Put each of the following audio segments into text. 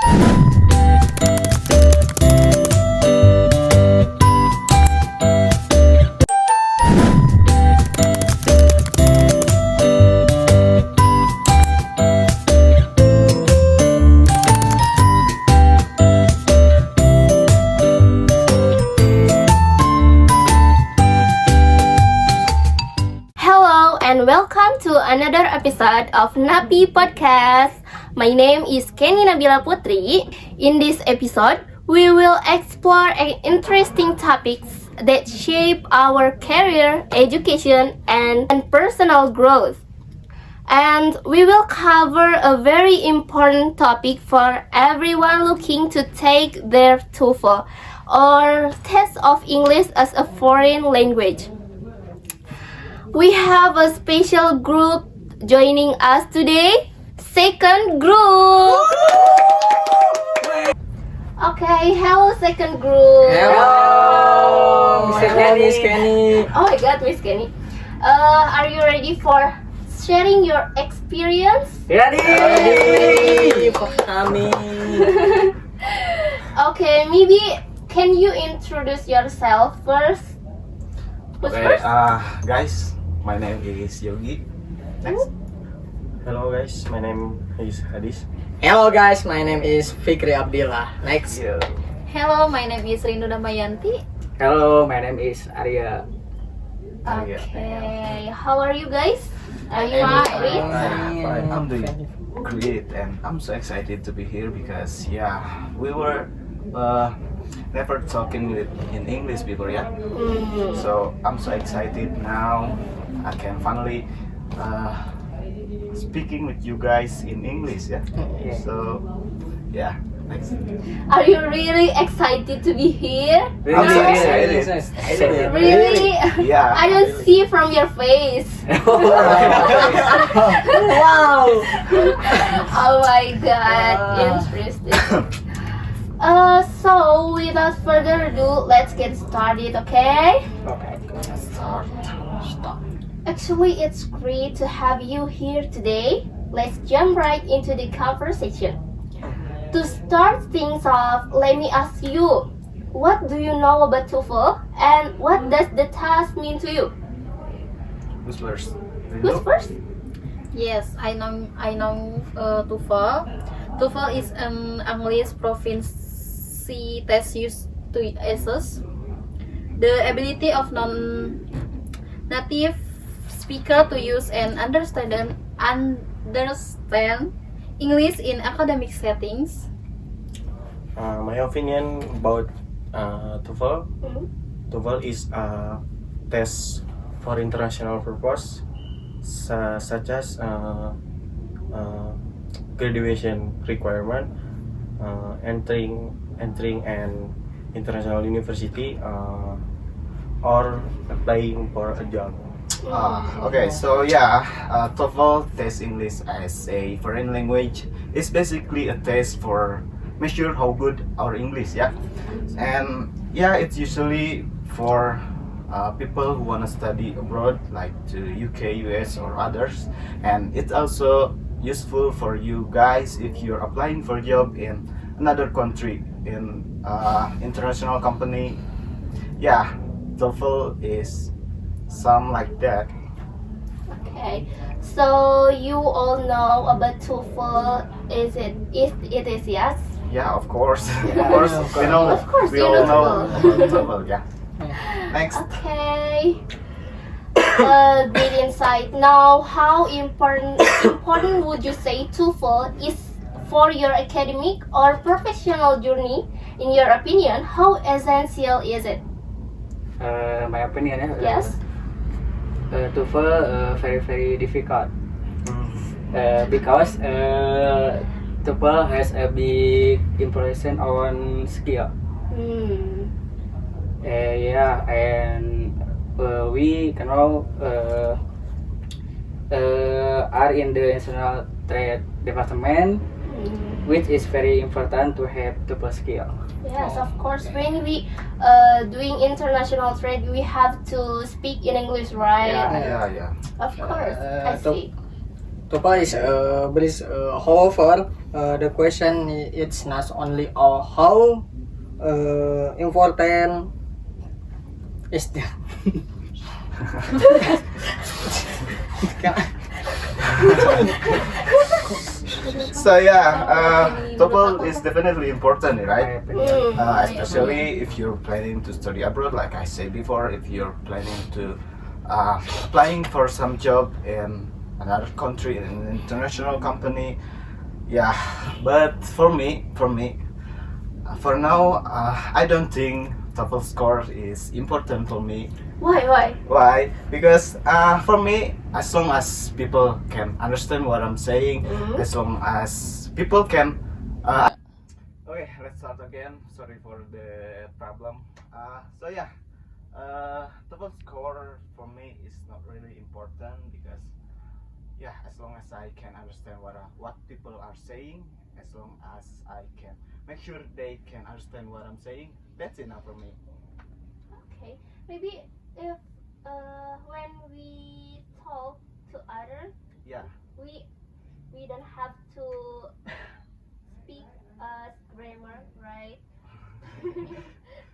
Hello and welcome to another episode of Napi Podcast. My name is Kenny Nabila Putri. In this episode, we will explore interesting topics that shape our career, education, and personal growth. And we will cover a very important topic for everyone looking to take their TOEFL or test of English as a foreign language. We have a special group joining us today. Second group. Okay, hello second group. Hello, Miss Kenny. Oh my God, Miss Kenny. Are you ready for sharing your experience? Ready for kami. Okay, maybe can you introduce yourself first? Who's Okay, first? guys, my name is Yogi. Next. Hello guys, my name is Hadis. Hello guys, my name is Fikri Abdillah. Next. Hello, my name is Rindu Damayanti. Hello, my name is Arya. Okay, how are you guys? Are you Fine. fine? I'm doing great, and I'm so excited to be here because we were never talking in English before, yeah. So I'm so excited now. I can finally speaking with you guys in English, yeah. So next. Are you really excited to be here? I'm so excited. Really? Yeah. I don't see from your face. Wow. Oh my God, interesting. So without further ado, let's get started, okay? Okay. Start. Actually, it's great to have you here today. Let's jump right into the conversation. To start things off, let me ask you, what do you know about TOEFL and what does the task mean to you? Who's first? Who's first? Yes, I know TOEFL. TOEFL is an English proficiency test used to assess the ability of non-native speaker to use and understand English in academic settings. My opinion about TOEFL. Mhm. TOEFL is a test for international purpose, such as graduation requirement, entering an international university, or applying for a job. Okay, so TOEFL test English as a foreign language is basically a test for measure how good our English, yeah. And it's usually for people who wanna study abroad, like to UK, US, or others. And it's also useful for you guys if you're applying for a job in another country, in international company. Yeah, TOEFL is some like that. Okay, so you all know about TOEFL. Is it? If it is yes. Yeah, of course. Yeah, of course, of we know. Of course, we you all know know about TOEFL. Yeah. Next. Okay. Big insight. Now, how important would you say TOEFL is for your academic or professional journey? In your opinion, how essential is it? My opinion, Yes. TOEFL very difficult because TOEFL has a big impression on skill. And we can all are in the international trade department, which is very important to have TOEFL skill. Yes, of course. When we doing international trade, we have to speak in English, right? Yeah. Of course, I see. TOEFL is however, the question it's not only how important is the So yeah, TOEFL is definitely important, right? Especially if you're planning to study abroad, like I said before, if you're planning to applying for some job in another country, in an international company. Yeah, but for me, for now, I don't think TOEFL score is important for me. Why? Why? Because for me, as long as people can understand what I'm saying, as long as people can. Okay, let's start again. Sorry for the problem. So yeah, TOEFL score for me is not really important because yeah, as long as I can understand what people are saying, as long as I can make sure they can understand what I'm saying, that's enough for me. Okay, maybe if when we talk to others, Yeah. we don't have to speak grammar, right?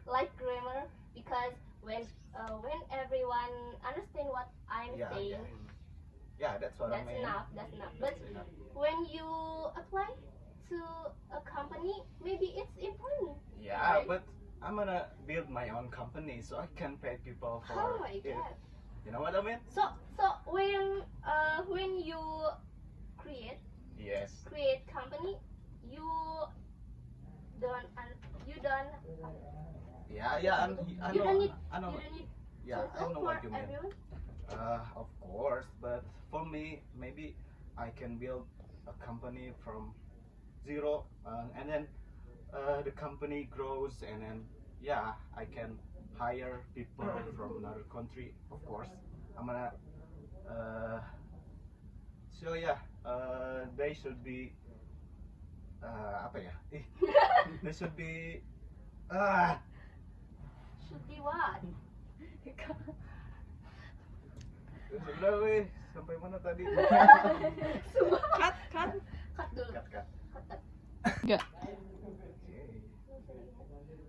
Like grammar, because when everyone understand what I'm Yeah, saying, yeah, that's what I that's mean. enough. But That's enough. when you apply to a company, maybe it's important. Yeah, right? but I'm gonna build my own company so I can pay people for Oh my it. god. You know what I mean? So when you create Yes. company, you don't Yeah, yeah, I you know. don't need I know. you don't need Yeah, I TOEFL know for what you mean. everyone. Of course, but for me, maybe I can build a company from zero, and then the company grows, and then yeah, I can hire people from another country. Of course, I'm gonna. Uh, so yeah, they should be apa ya? They should be ah. Should be what? Sudah weh, sampai mana tadi? Cut dulu. Cut. Cut. Okay.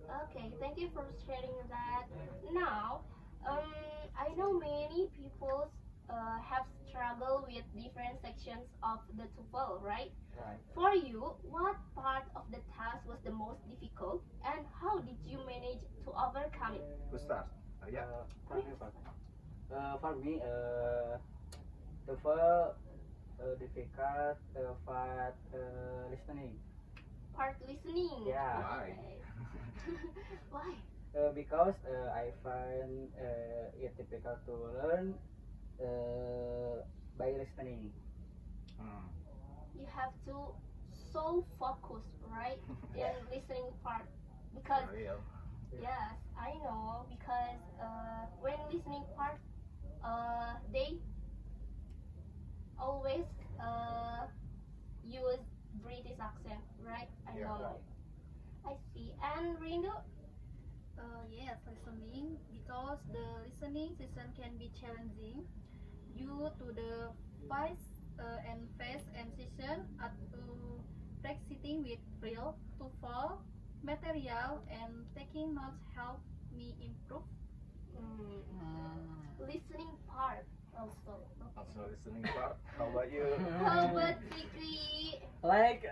Okay, thank you for sharing that. Now, I know many people have struggled with different sections of the TOEFL, right? Right. For you, what part of the task was the most difficult, and how did you manage to overcome it? Who start? Arya. For me, TOEFL difficult part listening. Part listening. Yeah. Why? Okay. Why? Because I find it difficult to learn by listening. Hmm. You have to so focus, right, in listening part, because For real. yes, I know, because when listening part, they always use British accent, right? I Yeah, know. right. I see. And Rindu, Yes, listening, because the listening session can be challenging due to the face and session at practicing with real TOEFL material and taking notes help me improve. listening part also. Also listening part. How about you? How about Fikri? like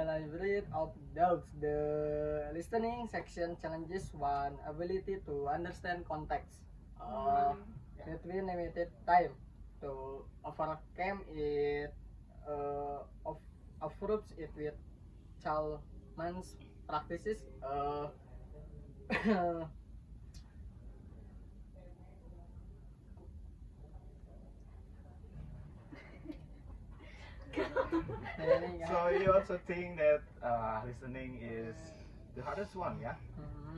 library of dogs. The listening section challenges one ability to understand context between limited time. To overcome it, of approach it with challenge practices. So you also think that listening is the hardest one, yeah?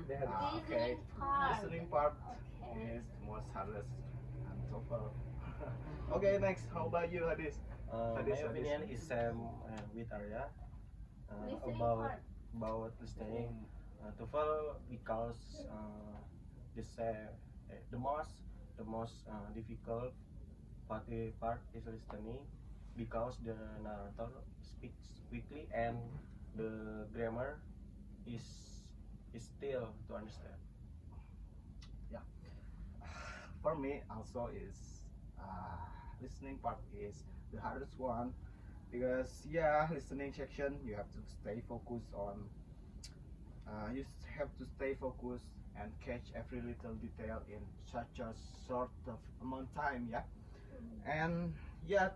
Okay. Listening part. Listening part Okay. is the most hardest and TOEFL. Okay, next. How about you, Hadis? My Hadis. opinion is same with Arya Listening about part. listening. TOEFL because the most difficult part is listening. because the narrator speaks quickly and the grammar is still to understand. For me also is listening part is the hardest one, because listening section you have to stay focused on have to stay focused and catch every little detail in such a short of amount time, and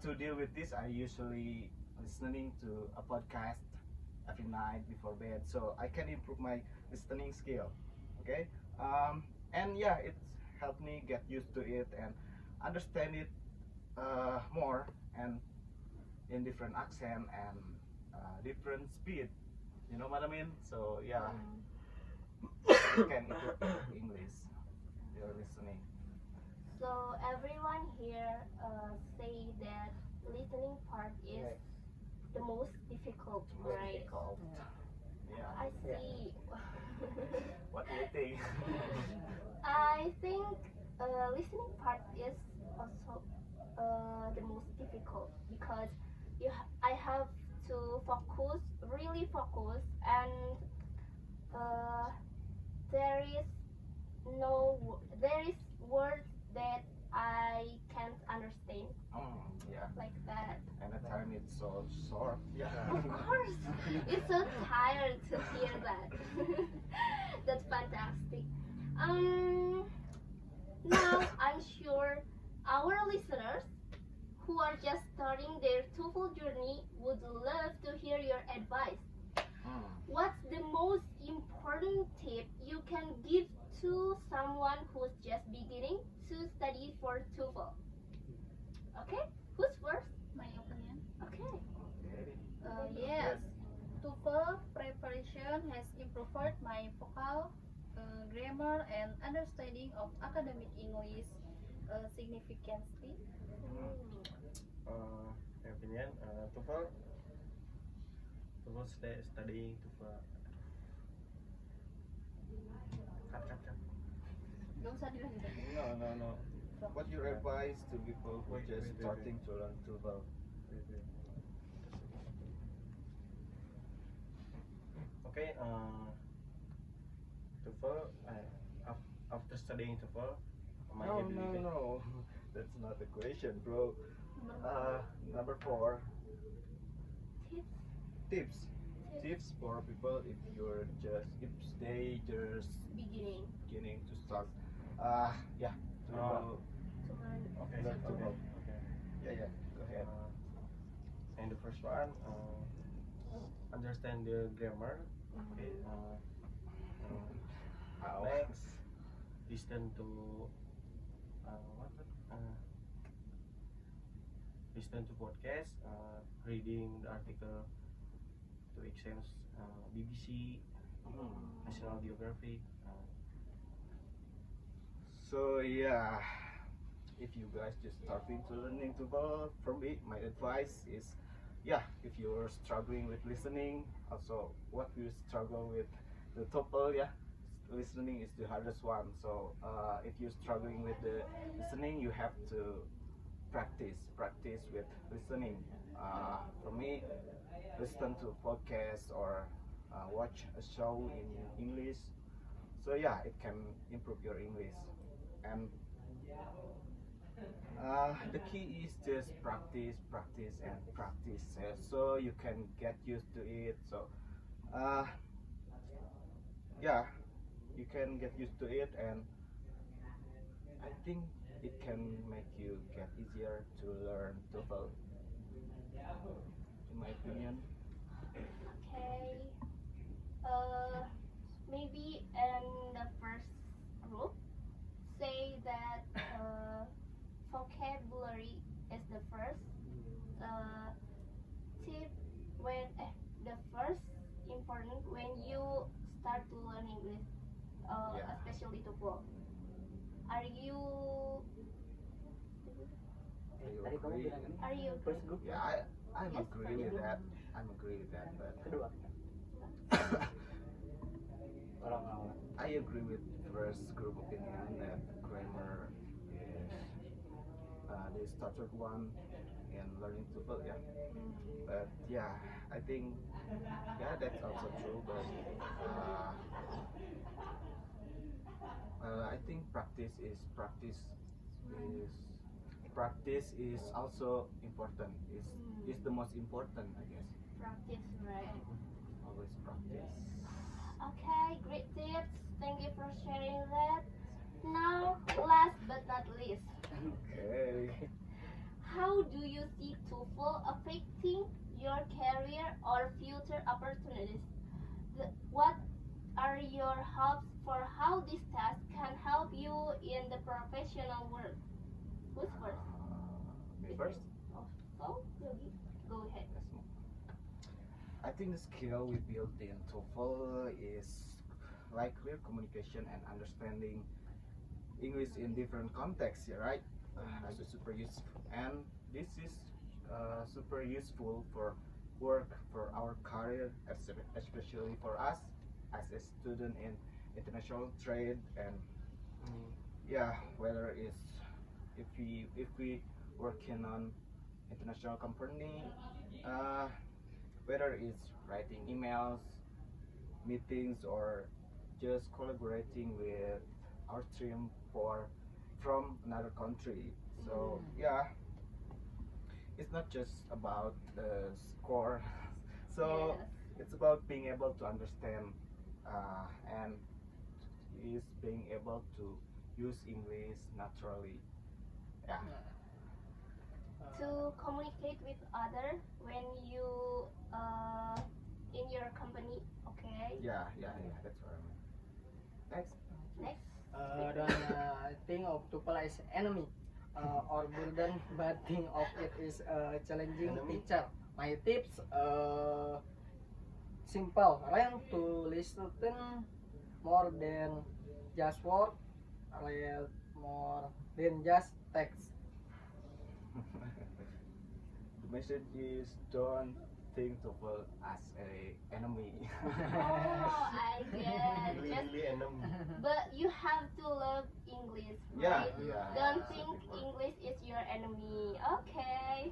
to deal with this I usually listening to a podcast every night before bed, so I can improve my listening skill. Okay. And it's helped me get used to it and understand it more, and in different accent and different speed, you know what I mean. So you can improve English, your listening. So everyone here say that listening part is the most difficult, right? Difficult. I see. What do you think? I think listening part is also the most difficult because I have to focus, really focus, and there is there is words that I can't understand like that. And at time it's so short. Of course, it's so tired to hear that. That's fantastic. Now I'm sure our listeners who are just starting their TOEFL journey would love to hear your advice. What's the most important tip you can give to someone who's just beginning to study for TOEFL? Okay, who's first? My opinion. Okay. Yes, TOEFL preparation has improved my vocal, grammar, and understanding of academic English significantly. My opinion, TOEFL studying TOEFL. Cut. Gak usah dilanjutin. No. What your advice to people who just starting to learn TOEFL? Okay, TOEFL. After studying TOEFL, my ability. No. That's not the question, bro. Number 4. Tips. Tips for people if they just Beginning to start. To to learn. Okay. Learn TOEFL. Okay. Go ahead. And the first one, understand the grammar. Okay. Next, listen to listen to podcast, reading the article to exams, BBC, National Geographic. So if you guys just starting to learning TOEFL, from me, my advice is, if you're struggling with listening, also what you struggle with the TOEFL, listening is the hardest one. So if you're struggling with the listening, you have to practice with listening. For me, listen to podcasts or watch a show in English. So it can improve your English. And the key is just practice and practice, so you can get used to it. So you can get used to it, and I think it can make you get easier to learn TOEFL, in my opinion. Okay. Maybe in the first group, say that vocabulary is the first tip when the first important when you start to learn English, especially TOEFL. Are you Agree? Are you First group. I'm Yes, agree with that. But Kedua. I agree with first group opinion that grammar is the started one, in learning TOEFL, yeah. But yeah, I think that's also true. But I think practice is also important. Is the most important, I guess. Practice, right? Always practice. Okay, great tips. Thank you for sharing that. Now, last but not least, Okay. how do you see TOEFL affecting your career or future opportunities? What are your hopes for how this test can help you in the professional world? Who's first? Me first. Oh, Yogi, go ahead. I think the skill we built in TOEFL is like clear communication and understanding English in different contexts, yeah, right? That's super useful, and this is super useful for work, for our career, especially for us as a student in international trade, and yeah, whether it's if we working on international company, whether it's writing emails, meetings, or just collaborating with our team from another country. So yeah, it's not just about the score. So Yes. it's about being able to understand and is being able to use English naturally. Yeah. To communicate with other when you in your company. Okay. Yeah. That's what I mean. Next. Next. Don't think of TOEFL as enemy or burden, but think of it as a challenging teacher. My tips, simple. Learn to listen more than just word, read more than just text. The message is don't think TOEFL as a enemy. Oh, I get. Just, Really enemy. but you have to love English, Yeah, right? yeah. Don't That's think important. English is your enemy. Okay.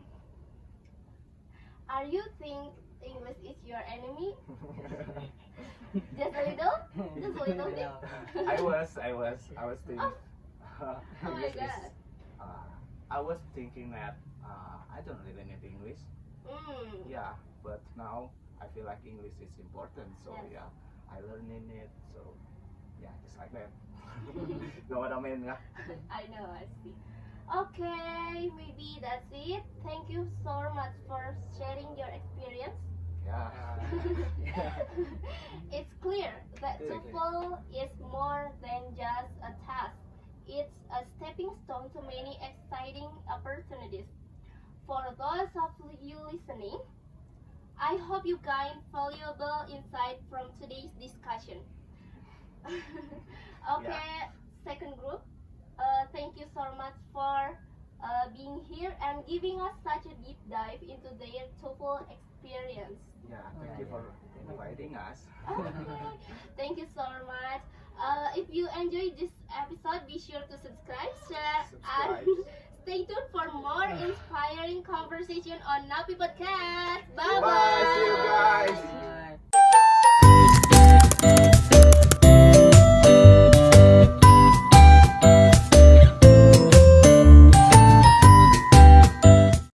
Are you think English is your enemy? Just a little? Just a little bit? I was thinking. Oh my English is, God. I was thinking that I don't really need English. Mm. Yeah, but now I feel like English is important. So Yes. yeah, I learning it. So yeah, just like that. Know what I mean? Yeah. I know, I see. Okay, maybe that's it. Thank you so much for sharing your experience. Yeah. It's clear that Yeah. TOEFL is more than just a test. It's a stepping stone to many exciting opportunities. For those of you listening, I hope you gain valuable insight from today's discussion. Okay, second group, thank you so much for being here and giving us such a deep dive into their TOEFL experience. Yeah. Thank you for inviting us. Okay, thank you so much. If you enjoyed this episode, be sure to subscribe, share, Subscribe. and stay tuned for more inspiring conversation on Napi Podcast. Bye Bye. See you guys.